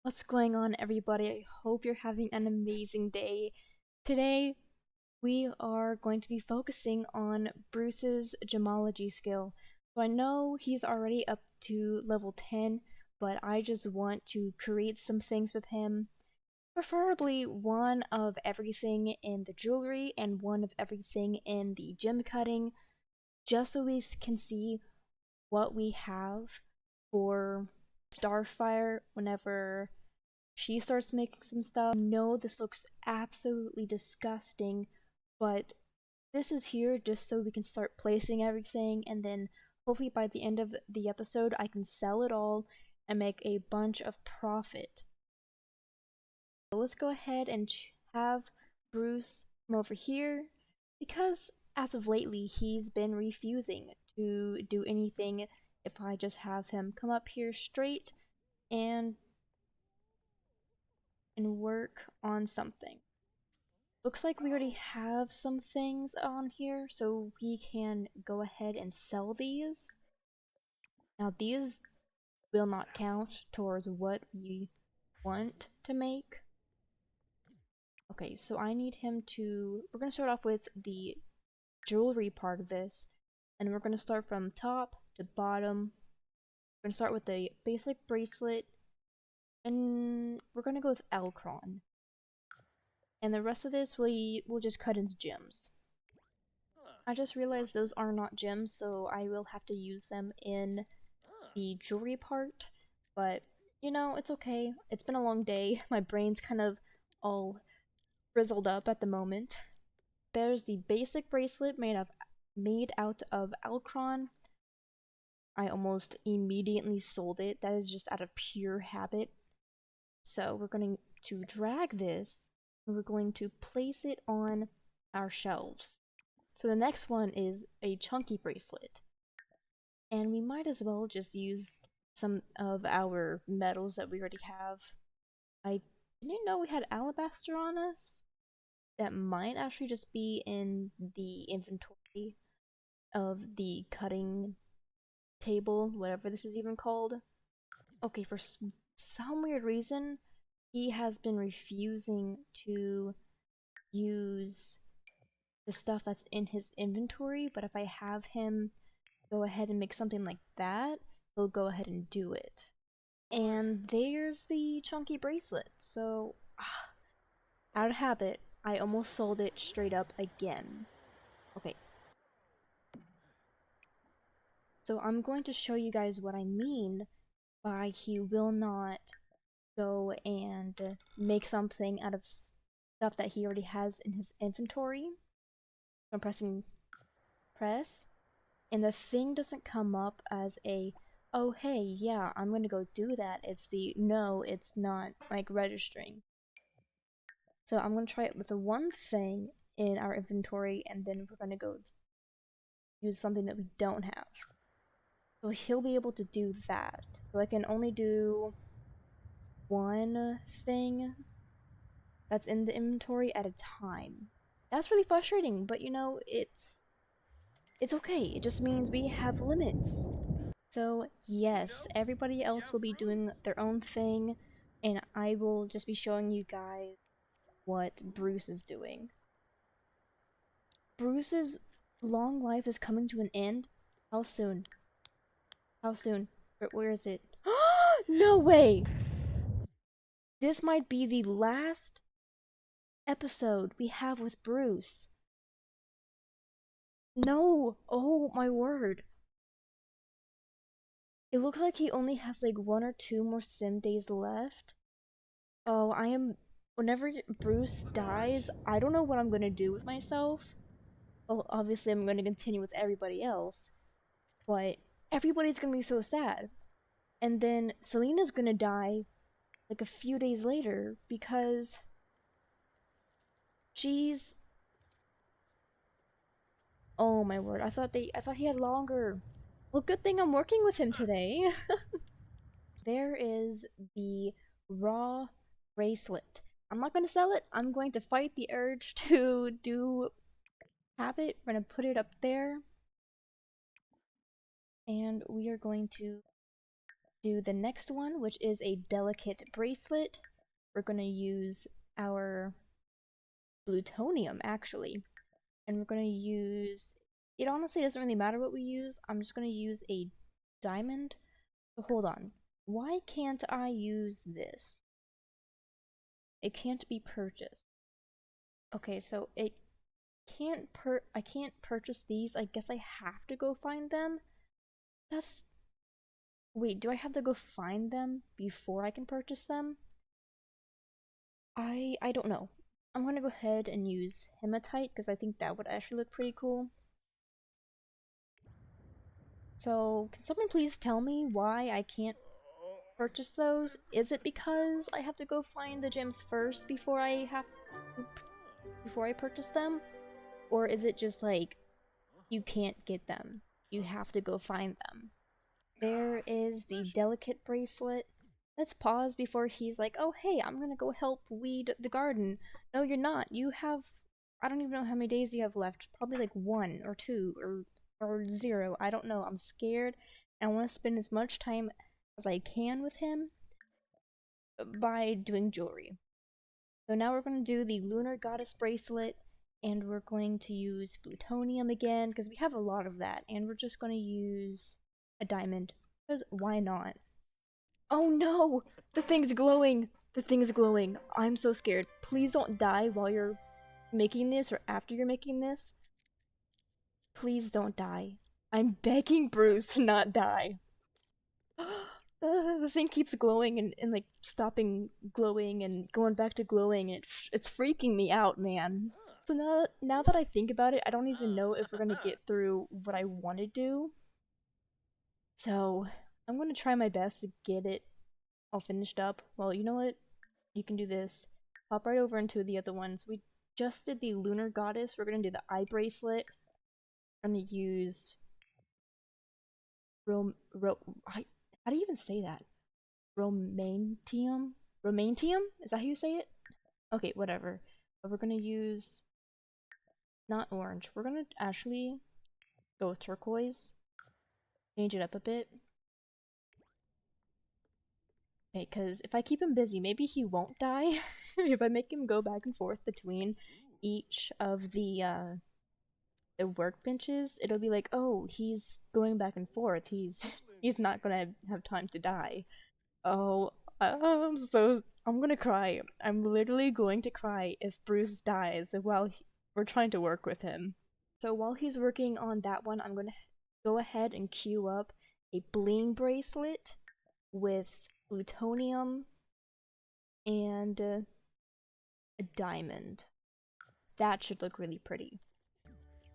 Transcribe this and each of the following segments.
What's going on, everybody? I hope you're having an amazing day. Today, we are going to be focusing on Bruce's gemology skill. So I know he's already up to level 10, but I just want to create some things with him. Preferably one of everything in the jewelry and one of everything in the gem cutting, just so we can see what we have for Starfire whenever she starts making some stuff. I know this looks absolutely disgusting, but this is here just so we can start placing everything, and then hopefully by the end of the episode I can sell it all and make a bunch of profit. So let's go ahead and have Bruce come over here, because as of lately he's been refusing to do anything if I just have him come up here straight and work on something. Looks like we already have some things on here, so we can go ahead and sell these. Now these will not count towards what we want to make. Okay, so I need him to... We're going to start off with the jewelry part of this, and we're going to start from top to bottom. We're going to start with the basic bracelet, and we're going to go with Alcron. And the rest of this we'll just cut into gems. I just realized those are not gems, so I will have to use them in the jewelry part, but you know, it's okay. It's been a long day. My brain's kind of all frizzled up at the moment. There's the basic bracelet made out of Alcron. I almost immediately sold it. That is just out of pure habit. So we're going to drag this, and we're going to place it on our shelves. So the next one is a chunky bracelet. And we might as well just use some of our metals that we already have. I didn't know we had alabaster on us. That might actually just be in the inventory of the cutting table, whatever this is even called. Okay, for some weird reason, he has been refusing to use the stuff that's in his inventory, but if I have him go ahead and make something like that, he'll go ahead and do it. And there's the chunky bracelet. So, out of habit, I almost sold it straight up again. Okay. So I'm going to show you guys what I mean by he will not go and make something out of stuff that he already has in his inventory. I'm pressing press, and the thing doesn't come up as a, oh hey, yeah, I'm gonna go do that. It's the, no, it's not, like, registering. So I'm gonna try it with the one thing in our inventory, and then we're gonna go use something that we don't have. So he'll be able to do that. So I can only do one thing that's in the inventory at a time. That's really frustrating, but you know, it's okay. It just means we have limits. So yes, everybody else will be doing their own thing, and I will just be showing you guys what Bruce is doing. Bruce's long life is coming to an end. How soon? How soon? Where is it? No way! This might be the last episode we have with Bruce. No! Oh my word. It looks like he only has like 1 or 2 more sim days left. Oh, whenever Bruce dies, I don't know what I'm gonna do with myself. Well, obviously I'm gonna continue with everybody else, but everybody's gonna be so sad. And then Selena's gonna die like a few days later because she's... Oh my word, I thought he had longer. Well, good thing I'm working with him today. There is the raw bracelet. I'm not gonna sell it. I'm going to fight the urge to have it. We're gonna put it up there. And we are going to do the next one, which is a delicate bracelet. We're gonna use our plutonium, actually. And we're gonna use... It honestly doesn't really matter what we use. I'm just gonna use a diamond. So hold on. Why can't I use this? It can't be purchased. Okay, so I can't purchase these. I guess I have to go find them. That's... Wait, do I have to go find them before I can purchase them? I don't know. I'm gonna go ahead and use hematite because I think that would actually look pretty cool. So, can someone please tell me why I can't purchase those? Is it because I have to go find the gems first before I purchase them? Or is it just like you can't get them? You have to go find them. There is the delicate bracelet. Let's pause before he's like, oh hey, I'm gonna go help weed the garden. No, you're not. You have... I don't even know how many days you have left. Probably like 1 or 2 or 0. I don't know. I'm scared. And I want to spend as much time as I can with him by doing jewelry. So now we're going to do the lunar goddess bracelet, and we're going to use plutonium again because we have a lot of that, and we're just going to use a diamond because why not? Oh no! The thing's glowing! The thing's glowing. I'm so scared. Please don't die while you're making this or after you're making this. Please don't die. I'm begging Bruce to not die. The thing keeps glowing and like stopping glowing and going back to glowing. It's freaking me out, man. So now that I think about it, I don't even know if we're gonna get through what I want to do. So I'm gonna try my best to get it all finished up. Well, you know what? You can do this. Hop right over into the other ones. We just did the lunar goddess. We're gonna do the eye bracelet. I'm gonna use how do you even say that? Romantium? Romantium? Is that how you say it? Okay, whatever. But we're gonna use not orange. We're gonna actually go with turquoise. Change it up a bit. Okay, because if I keep him busy, maybe he won't die. If I make him go back and forth between each of the workbenches, it'll be like, oh, he's going back and forth. He's not gonna have time to die. Oh, I'm gonna cry. I'm literally going to cry if Bruce dies while we're trying to work with him. So while he's working on that one, I'm gonna go ahead and queue up a bling bracelet with plutonium and a diamond. That should look really pretty.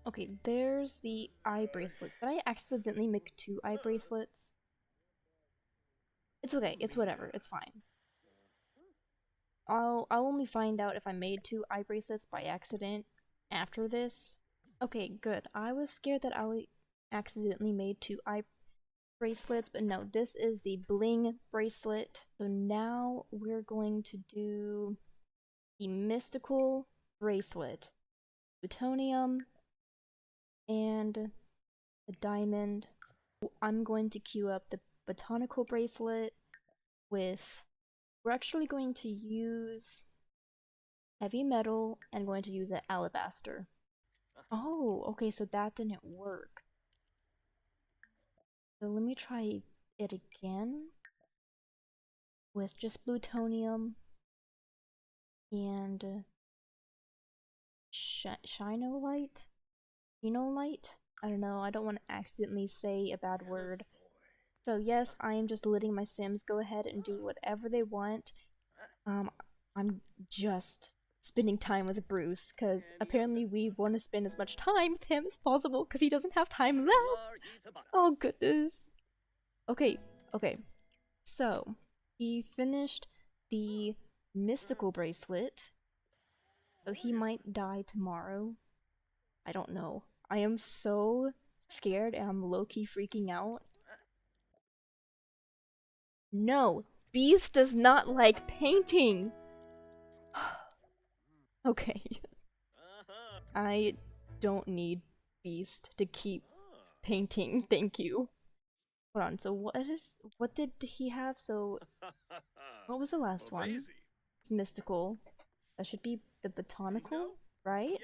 Okay, there's the eye bracelet. Did I accidentally make 2 eye bracelets? It's okay, it's whatever, it's fine. I'll only find out if I made 2 eye bracelets by accident after this. Okay, good. I was scared that I accidentally made 2 eye bracelets, but no, this is the bling bracelet. So now we're going to do the mystical bracelet. Plutonium and the diamond. I'm going to queue up the botanical bracelet with... We're actually going to use heavy metal and going to use an alabaster. Oh, okay, so that didn't work. So let me try it again with just plutonium and shinolite? Phenolite? I don't know, I don't want to accidentally say a bad word. So yes, I am just letting my Sims go ahead and do whatever they want. I'm just spending time with Bruce, because apparently we want to spend as much time with him as possible, because he doesn't have time left. Oh goodness. Okay, okay. So, he finished the mystical bracelet, so he might die tomorrow. I don't know. I am so scared and I'm low-key freaking out. No! Beast does not like painting! Okay. I don't need Beast to keep painting, thank you. Hold on, so what did he have? So what was the last one? Lazy. It's mystical. That should be the Bingo? botanical, right?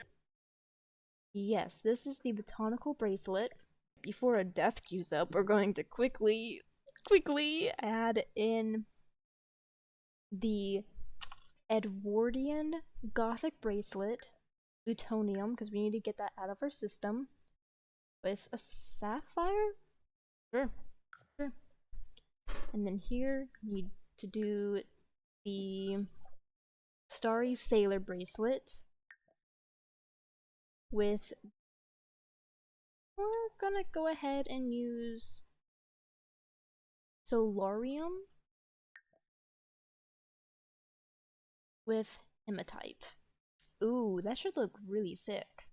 Yes, this is the botanical bracelet. Before a death queues up, we're going to quickly add in the Edwardian Gothic bracelet, plutonium, because we need to get that out of our system, with a sapphire? Sure, sure. And then here, you need to do the Starry Sailor bracelet with. We're gonna go ahead and use Solarium with Hematite. Ooh, that should look really sick.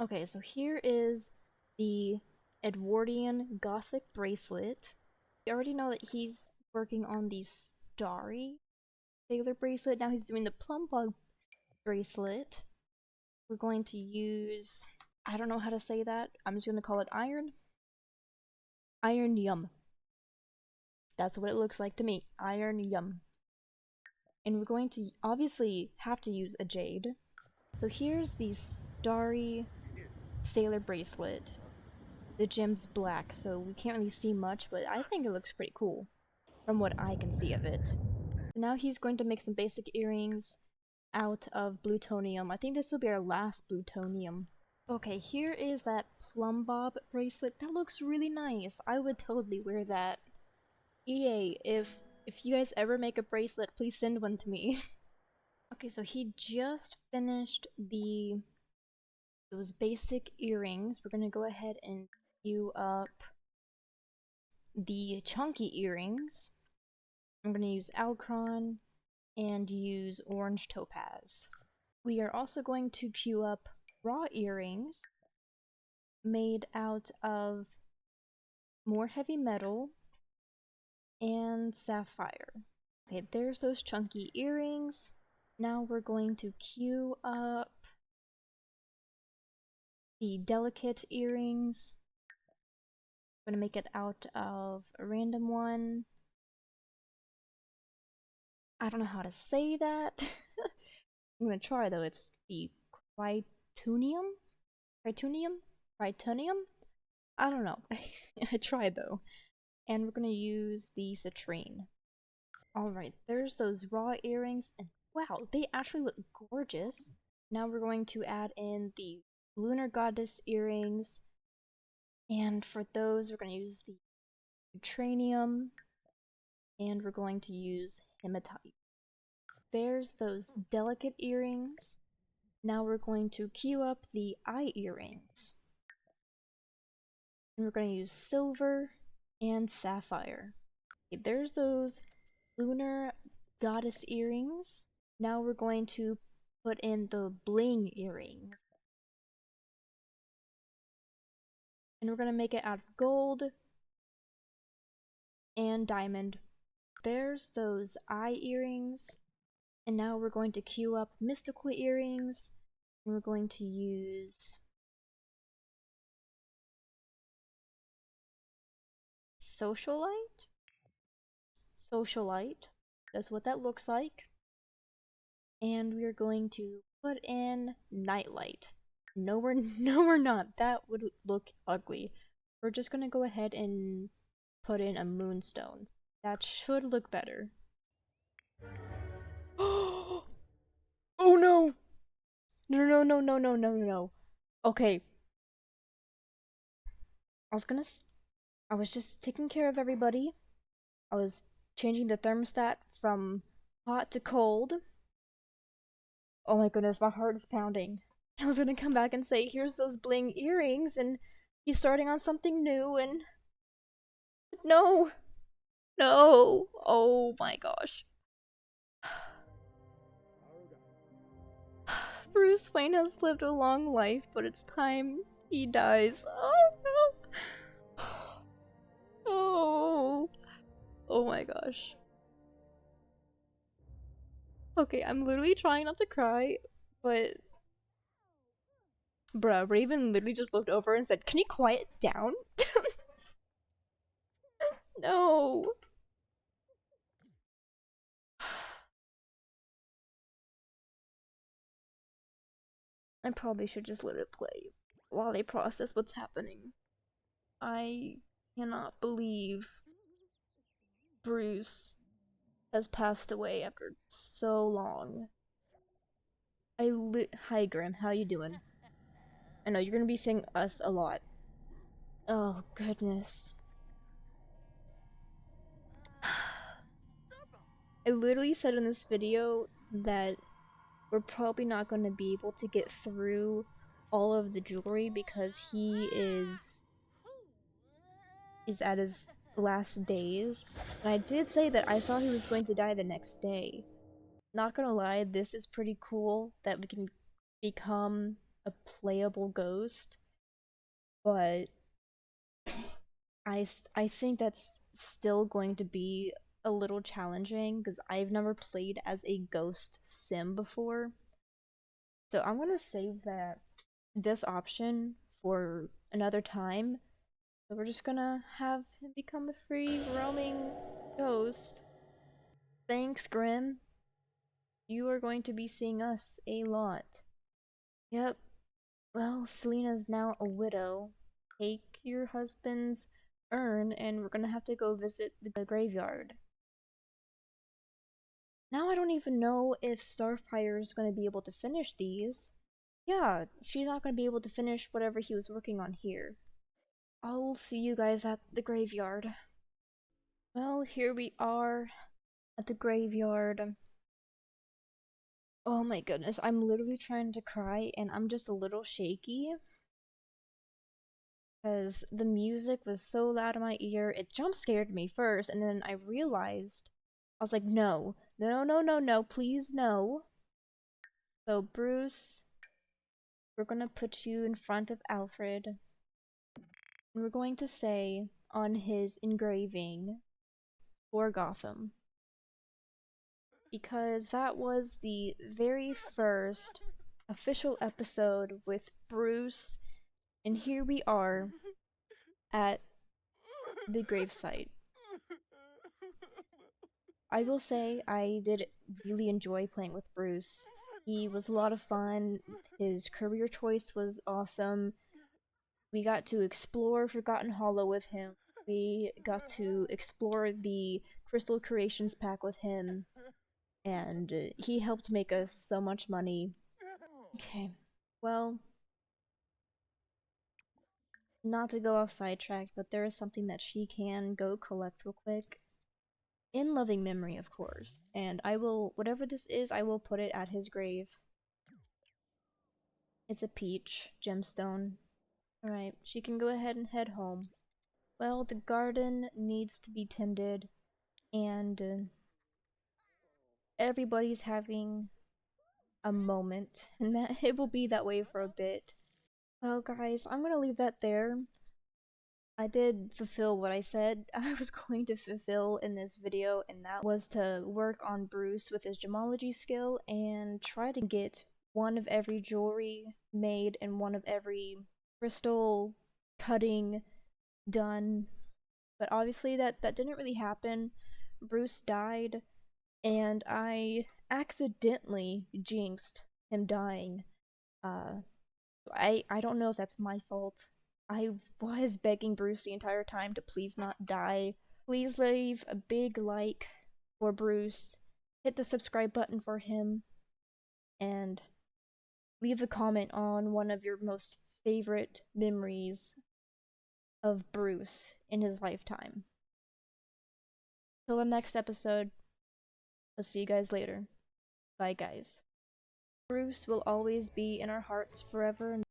Okay, so here is the Edwardian Gothic bracelet. We already know that he's working on the Starry Sailor bracelet. Now he's doing the Plum Bug bracelet. We're going to use. I don't know how to say that. I'm just going to call it iron. Iron Yum. That's what it looks like to me. Iron Yum. And we're going to obviously have to use a jade. So here's the Starry Sailor bracelet. The gem's black, so we can't really see much, but I think it looks pretty cool from what I can see of it. So now he's going to make some basic earrings out of plutonium. I think this will be our last plutonium. Okay, here is that plum bob bracelet. That looks really nice. I would totally wear that. EA, if you guys ever make a bracelet, please send one to me. Okay, so he just finished those basic earrings. We're gonna go ahead and queue up the chunky earrings. I'm gonna use Alcron and use orange topaz. We are also going to queue up raw earrings made out of more heavy metal and sapphire. Okay, there's those chunky earrings. Now we're going to queue up the delicate earrings. I'm gonna make it out of a random one. I don't know how to say that. I'm gonna try though. It's the Crytonium? Crytonium? Crytonium? I don't know. I tried though. And we're gonna use the citrine. Alright, there's those raw earrings, and wow, they actually look gorgeous. Now we're going to add in the lunar goddess earrings. And for those, we're gonna use the neutranium. And we're going to use hematite. There's those delicate earrings. Now we're going to queue up the eye earrings. And we're going to use silver and sapphire. Okay, there's those lunar goddess earrings. Now we're going to put in the bling earrings. And we're going to make it out of gold and diamond. There's those eye earrings. And now we're going to queue up mystical earrings. And we're going to use socialite. Socialite. That's what that looks like. And we are going to put in nightlight. No, we're not. That would look ugly. We're just gonna go ahead and put in a moonstone. That should look better. Oh no! No, no, no, no, no, no, no, no. Okay. I was just taking care of everybody. I was changing the thermostat from hot to cold. Oh my goodness, my heart is pounding. I was gonna come back and say, here's those bling earrings, and he's starting on something new, and. No! No! Oh my gosh. Bruce Wayne has lived a long life, but it's time he dies. Oh no! Oh! Oh my gosh. Okay, I'm literally trying not to cry, but. Bruh, Raven literally just looked over and said, "Can you quiet down?" No! I probably should just let it play while they process what's happening. I cannot believe Bruce has passed away after so long. Hi Grim, how you doing? I know you're gonna be seeing us a lot. Oh goodness. I literally said in this video that we're probably not going to be able to get through all of the jewelry because he is at his last days. And I did say that I thought he was going to die the next day. Not gonna lie, this is pretty cool that we can become a playable ghost, but I think that's still going to be a little challenging because I've never played as a ghost sim before. So I'm gonna save this option for another time. So we're just gonna have him become a free roaming ghost. Thanks, Grim. You are going to be seeing us a lot. Yep. Well, Selena's now a widow. Take your husband's urn and we're gonna have to go visit the graveyard. Now I don't even know if Starfire's gonna be able to finish these. Yeah, she's not gonna be able to finish whatever he was working on here. I'll see you guys at the graveyard. Well, here we are at the graveyard. Oh my goodness, I'm literally trying to cry and I'm just a little shaky because the music was so loud in my ear. It jump scared me first, and then I realized I was like, no, no, no, no, no, please, no. So, Bruce, we're gonna put you in front of Alfred, and we're going to say on his engraving, for Gotham. Because that was the very first official episode with Bruce, and here we are at the gravesite. I will say I did really enjoy playing with Bruce. He was a lot of fun. His career choice was awesome. We got to explore Forgotten Hollow with him. We got to explore the Crystal Creations pack with him. And he helped make us so much money. Okay, well, not to go off sidetrack, but there is something that she can go collect real quick. In loving memory, of course. And I will, whatever this is, I will put it at his grave. It's a peach gemstone. Alright, she can go ahead and head home. Well, the garden needs to be tended, and everybody's having a moment, and that it will be that way for a bit. Well, guys, I'm gonna leave that there. I did fulfill what I said I was going to fulfill in this video, and that was to work on Bruce with his gemology skill and try to get one of every jewelry made and one of every crystal cutting done. But obviously that didn't really happen. Bruce died, and I accidentally jinxed him dying. I don't know if that's my fault. I was begging Bruce the entire time to please not die. Please leave a big like for Bruce, hit the subscribe button for him, and leave a comment on one of your most favorite memories of Bruce in his lifetime. Till the next episode, I'll see you guys later. Bye, guys. Bruce will always be in our hearts forever.